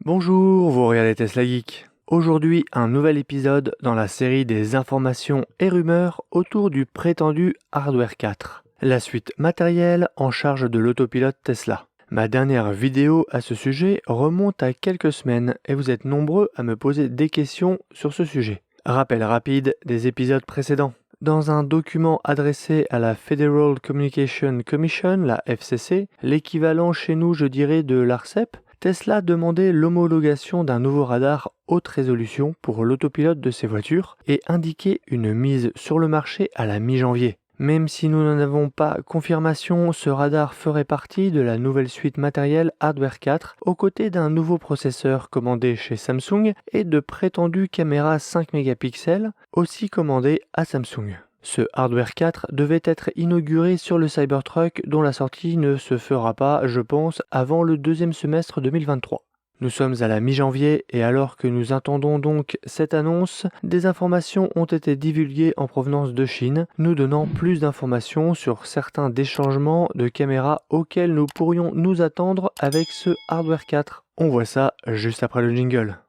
Bonjour, vous regardez Tesla Geek. Aujourd'hui, un nouvel épisode dans la série des informations et rumeurs autour du prétendu Hardware 4, la suite matérielle en charge de l'autopilote Tesla. Ma dernière vidéo à ce sujet remonte à quelques semaines et vous êtes nombreux à me poser des questions sur ce sujet. Rappel rapide des épisodes précédents. Dans un document adressé à la Federal Communication Commission, la FCC, l'équivalent chez nous je dirais de l'ARCEP, Tesla demandait l'homologation d'un nouveau radar haute résolution pour l'autopilote de ses voitures et indiquait une mise sur le marché à la mi-janvier. Même si nous n'en avons pas confirmation, ce radar ferait partie de la nouvelle suite matérielle Hardware 4 aux côtés d'un nouveau processeur commandé chez Samsung et de prétendues caméras 5 mégapixels aussi commandées à Samsung. Ce Hardware 4 devait être inauguré sur le Cybertruck dont la sortie ne se fera pas, je pense, avant le deuxième semestre 2023. Nous sommes à la mi-janvier et alors que nous attendons donc cette annonce, des informations ont été divulguées en provenance de Chine, nous donnant plus d'informations sur certains des changements de caméras auxquels nous pourrions nous attendre avec ce Hardware 4. On voit ça juste après le jingle.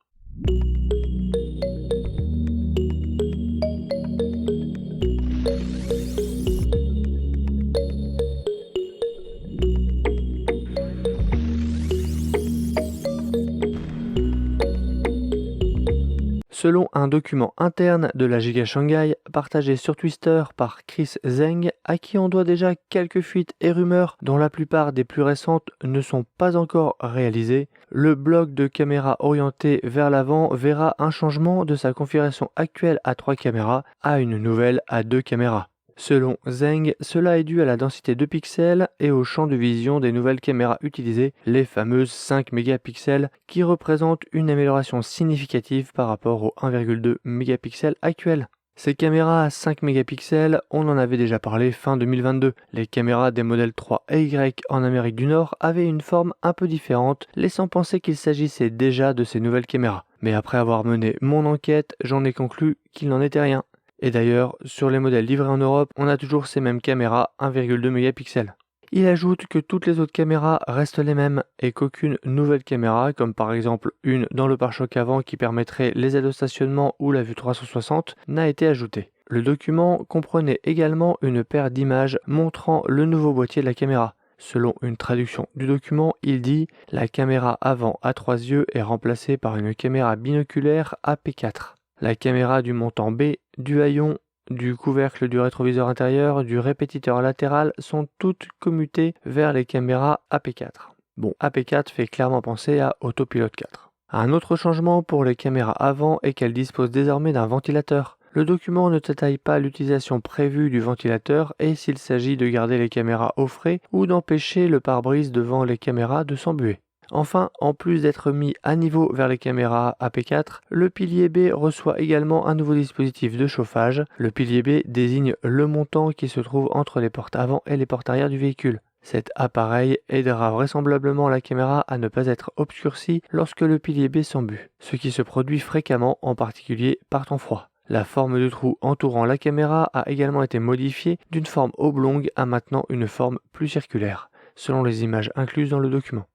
Selon un document interne de la Giga Shanghai partagé sur Twitter par Chris Zheng, à qui on doit déjà quelques fuites et rumeurs dont la plupart des plus récentes ne sont pas encore réalisées, le bloc de caméras orienté vers l'avant verra un changement de sa configuration actuelle à 3 caméras à une nouvelle à 2 caméras. Selon Zheng, cela est dû à la densité de pixels et au champ de vision des nouvelles caméras utilisées, les fameuses 5 mégapixels, qui représentent une amélioration significative par rapport aux 1,2 mégapixels actuels. Ces caméras à 5 mégapixels, on en avait déjà parlé fin 2022. Les caméras des modèles 3 et Y en Amérique du Nord avaient une forme un peu différente, laissant penser qu'il s'agissait déjà de ces nouvelles caméras. Mais après avoir mené mon enquête, j'en ai conclu qu'il n'en était rien. Et d'ailleurs, sur les modèles livrés en Europe, on a toujours ces mêmes caméras 1,2 mégapixels. Il ajoute que toutes les autres caméras restent les mêmes et qu'aucune nouvelle caméra, comme par exemple une dans le pare-choc avant qui permettrait les aides au stationnement ou la vue 360, n'a été ajoutée. Le document comprenait également une paire d'images montrant le nouveau boîtier de la caméra. Selon une traduction du document, il dit « La caméra avant à 3 yeux est remplacée par une caméra binoculaire AP4. La caméra du montant B, du haillon, du couvercle du rétroviseur intérieur, du répétiteur latéral sont toutes commutées vers les caméras AP4. Bon, AP4 fait clairement penser à Autopilot 4. Un autre changement pour les caméras avant est qu'elles disposent désormais d'un ventilateur. Le document ne détaille pas l'utilisation prévue du ventilateur et s'il s'agit de garder les caméras au frais ou d'empêcher le pare-brise devant les caméras de s'embuer. Enfin, en plus d'être mis à niveau vers les caméras AP4, le pilier B reçoit également un nouveau dispositif de chauffage. Le pilier B désigne le montant qui se trouve entre les portes avant et les portes arrière du véhicule. Cet appareil aidera vraisemblablement la caméra à ne pas être obscurcie lorsque le pilier B s'embue, ce qui se produit fréquemment, en particulier par temps froid. La forme du trou entourant la caméra a également été modifiée d'une forme oblongue à maintenant une forme plus circulaire, selon les images incluses dans le document.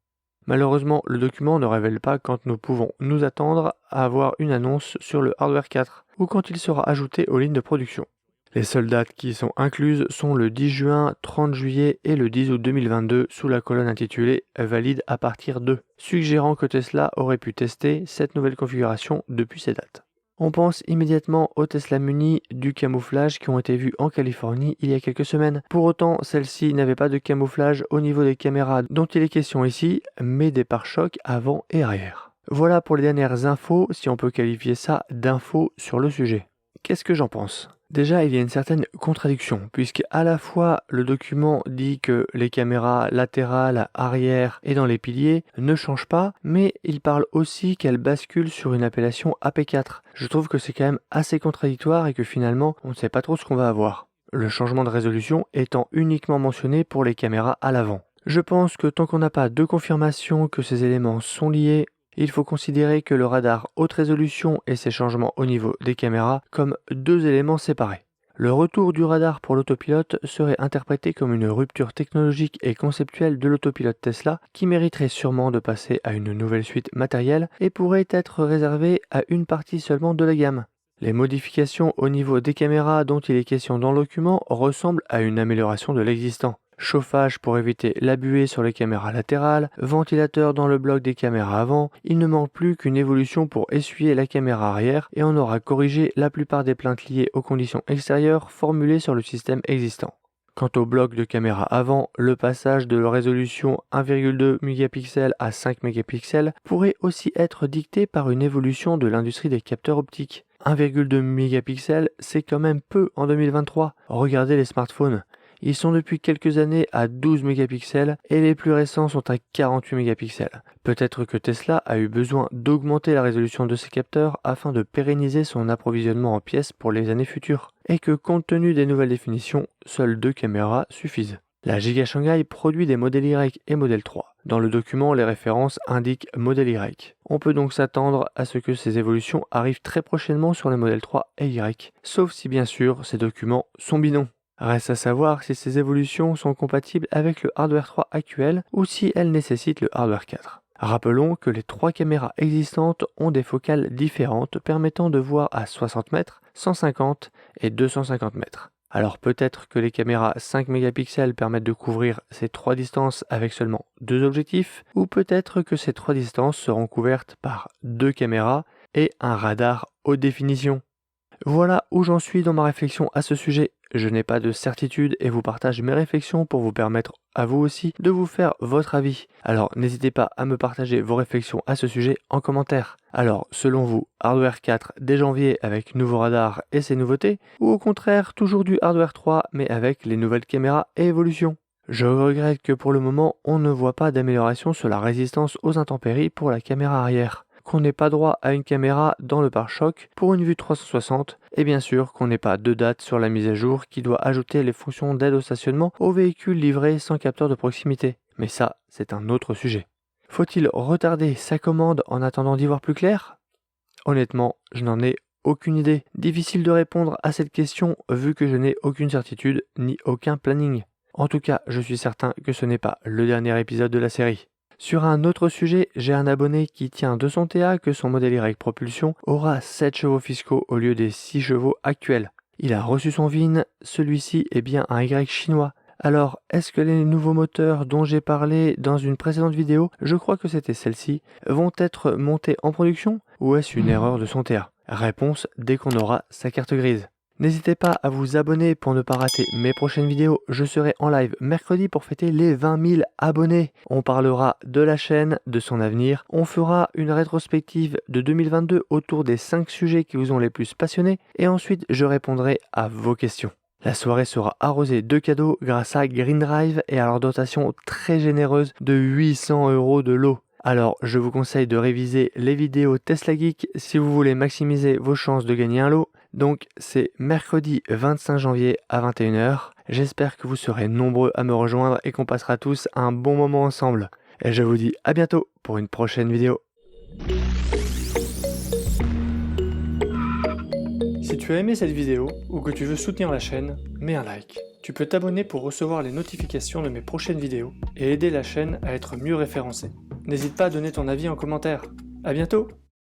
Malheureusement, le document ne révèle pas quand nous pouvons nous attendre à avoir une annonce sur le Hardware 4 ou quand il sera ajouté aux lignes de production. Les seules dates qui sont incluses sont le 10 juin, 30 juillet et le 10 août 2022 sous la colonne intitulée « Valide à partir de », suggérant que Tesla aurait pu tester cette nouvelle configuration depuis ces dates. On pense immédiatement aux Tesla Muni du camouflage qui ont été vus en Californie il y a quelques semaines. Pour autant, celles-ci n'avaient pas de camouflage au niveau des caméras dont il est question ici, mais des pare-chocs avant et arrière. Voilà pour les dernières infos, si on peut qualifier ça d'infos sur le sujet. Qu'est-ce que j'en pense ? Déjà, il y a une certaine contradiction, puisque à la fois le document dit que les caméras latérales, arrière et dans les piliers ne changent pas, mais il parle aussi qu'elles basculent sur une appellation AP4. Je trouve que c'est quand même assez contradictoire et que finalement, on ne sait pas trop ce qu'on va avoir. Le changement de résolution étant uniquement mentionné pour les caméras à l'avant. Je pense que tant qu'on n'a pas de confirmation que ces éléments sont liés, il faut considérer que le radar haute résolution et ses changements au niveau des caméras comme deux éléments séparés. Le retour du radar pour l'autopilote serait interprété comme une rupture technologique et conceptuelle de l'autopilote Tesla qui mériterait sûrement de passer à une nouvelle suite matérielle et pourrait être réservée à une partie seulement de la gamme. Les modifications au niveau des caméras dont il est question dans le document ressemblent à une amélioration de l'existant. Chauffage pour éviter la buée sur les caméras latérales, ventilateur dans le bloc des caméras avant, il ne manque plus qu'une évolution pour essuyer la caméra arrière et on aura corrigé la plupart des plaintes liées aux conditions extérieures formulées sur le système existant. Quant au bloc de caméra avant, le passage de la résolution 1,2 mégapixels à 5 mégapixels pourrait aussi être dicté par une évolution de l'industrie des capteurs optiques. 1,2 mégapixels, c'est quand même peu en 2023. Regardez les smartphones. Ils sont depuis quelques années à 12 mégapixels et les plus récents sont à 48 mégapixels. Peut-être que Tesla a eu besoin d'augmenter la résolution de ses capteurs afin de pérenniser son approvisionnement en pièces pour les années futures, et que compte tenu des nouvelles définitions, seules 2 caméras suffisent. La Giga Shanghai produit des modèles Y et modèle 3. Dans le document, les références indiquent modèle Y. On peut donc s'attendre à ce que ces évolutions arrivent très prochainement sur les modèles 3 et Y, sauf si bien sûr ces documents sont bidons. Reste à savoir si ces évolutions sont compatibles avec le hardware 3 actuel ou si elles nécessitent le hardware 4. Rappelons que les 3 caméras existantes ont des focales différentes permettant de voir à 60 mètres, 150 et 250 mètres. Alors peut-être que les caméras 5 mégapixels permettent de couvrir ces 3 distances avec seulement 2 objectifs, ou peut-être que ces 3 distances seront couvertes par 2 caméras et un radar haute définition. Voilà où j'en suis dans ma réflexion à ce sujet. Je n'ai pas de certitude et vous partage mes réflexions pour vous permettre à vous aussi de vous faire votre avis. Alors n'hésitez pas à me partager vos réflexions à ce sujet en commentaire. Alors selon vous, hardware 4 dès janvier avec nouveau radar et ses nouveautés, ou au contraire toujours du hardware 3 mais avec les nouvelles caméras et évolutions? Je regrette que pour le moment on ne voit pas d'amélioration sur la résistance aux intempéries pour la caméra arrière, qu'on n'ait pas droit à une caméra dans le pare-choc pour une vue 360, et bien sûr qu'on n'ait pas de date sur la mise à jour qui doit ajouter les fonctions d'aide au stationnement aux véhicules livrés sans capteur de proximité. Mais ça, c'est un autre sujet. Faut-il retarder sa commande en attendant d'y voir plus clair? Honnêtement, je n'en ai aucune idée. Difficile de répondre à cette question vu que je n'ai aucune certitude ni aucun planning. En tout cas, je suis certain que ce n'est pas le dernier épisode de la série. Sur un autre sujet, j'ai un abonné qui tient de son TA que son modèle Y Propulsion aura 7 chevaux fiscaux au lieu des 6 chevaux actuels. Il a reçu son VIN, celui-ci est bien un Y chinois. Alors, est-ce que les nouveaux moteurs dont j'ai parlé dans une précédente vidéo, je crois que c'était celle-ci, vont être montés en production ou est-ce une erreur de son TA? Réponse dès qu'on aura sa carte grise. N'hésitez pas à vous abonner pour ne pas rater mes prochaines vidéos. Je serai en live mercredi pour fêter les 20 000 abonnés. On parlera de la chaîne, de son avenir. On fera une rétrospective de 2022 autour des 5 sujets qui vous ont les plus passionnés. Et ensuite, je répondrai à vos questions. La soirée sera arrosée de cadeaux grâce à Green Drive et à leur dotation très généreuse de 800 € de lot. Alors, je vous conseille de réviser les vidéos Tesla Geek si vous voulez maximiser vos chances de gagner un lot. Donc, c'est mercredi 25 janvier à 21 h. J'espère que vous serez nombreux à me rejoindre et qu'on passera tous un bon moment ensemble. Et je vous dis à bientôt pour une prochaine vidéo. Si tu as aimé cette vidéo ou que tu veux soutenir la chaîne, mets un like. Tu peux t'abonner pour recevoir les notifications de mes prochaines vidéos et aider la chaîne à être mieux référencée. N'hésite pas à donner ton avis en commentaire. À bientôt!